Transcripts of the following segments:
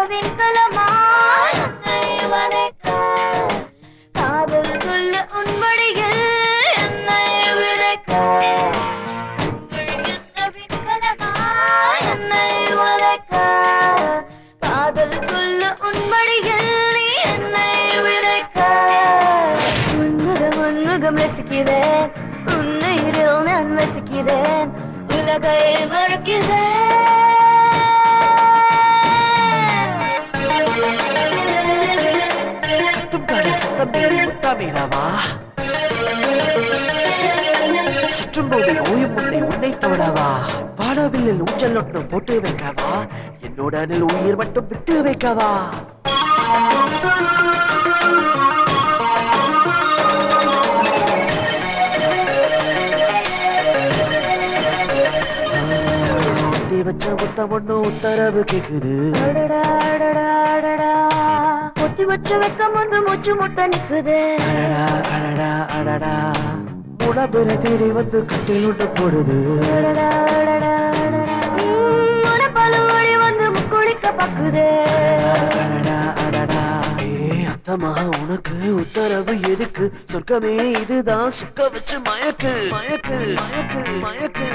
விண்கலமா என்னை வதைக்க காதல் சொல்ல உன் மடியில் என்னை விதைக்க என்ன விண்கலமா என்னை வதைக்க காதல் சொல்ல உன் மடியில் நீ என்னை விதைக்க உன்முகம் ரசிக்கிறேன் உன்னுயிரில் நான் வசிக்கிறேன் உலகை மறக்கிறேன் சுற்றும் போது ஓயும் முன்னே உன்னை தோடவா வானவில்லில் ஊஞ்சல் ஒன்று போட்டு வைக்கவா என்னோட அணில் உயிர் மட்டும் விட்டு வைக்கவா வச்ச முத்தம் ஒண்ணு உத்தரவு கேக்குது பொத்தி வச்ச வெக்கம் ஒன்று மூச்சு முட்டை நிக்குது உடம்புல தேடி வந்து கட்டில் விட்டு போடுது பழுவடி வந்து முக்குளிக்க பாக்குது அத்தமா உனக்கு உத்தரவு எதுக்கு சொர்க்கமே இதுதான் சுக்க வச்சு மயக்கு மயக்கு மயக்கு மயக்கு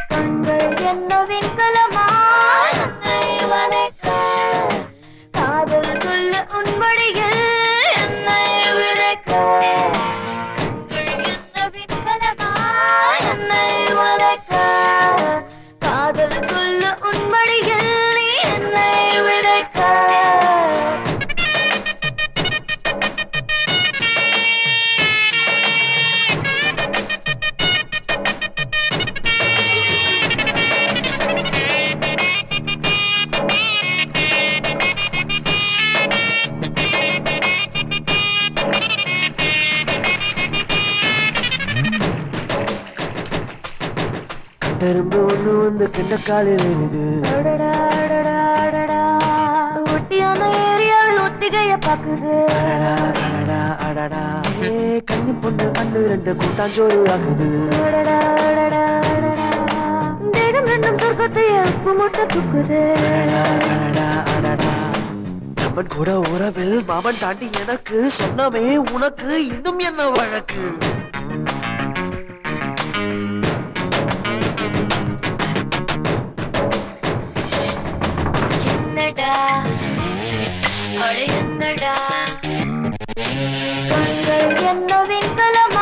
கண்கள் என்ன விண்கலமா என்னை வதைக்க காதல் சொல்ல உன் மடியில் என்னை விதைக்க கண்கள் என்ன விண்கலமா என்னை வதைக்க காதல் சொல்ல உன் மடியில் நீ என்னை விதைக்க கட்டெரும்பு ஒண்ணு வந்து கிண்ட காலில் எழுது ஒட்டியான ஏரியாவில் ஒத்திகைய பாக்குது கண்ணி பொண்ணு கண்ணு ரெண்டு கூட்டாஞ்சோறு ஆகுது தேகம் ரெண்டும் சொர்க்கத்தை உப்பு முட்டை தூக்குது நம்மன் கூட உறவில் மாமன் தாண்டி எனக்கு சொன்னமே உனக்கு இன்னும் என்ன வழக்கு என்னடா அட என்னடா கண்கள் என்ன விண்கலம்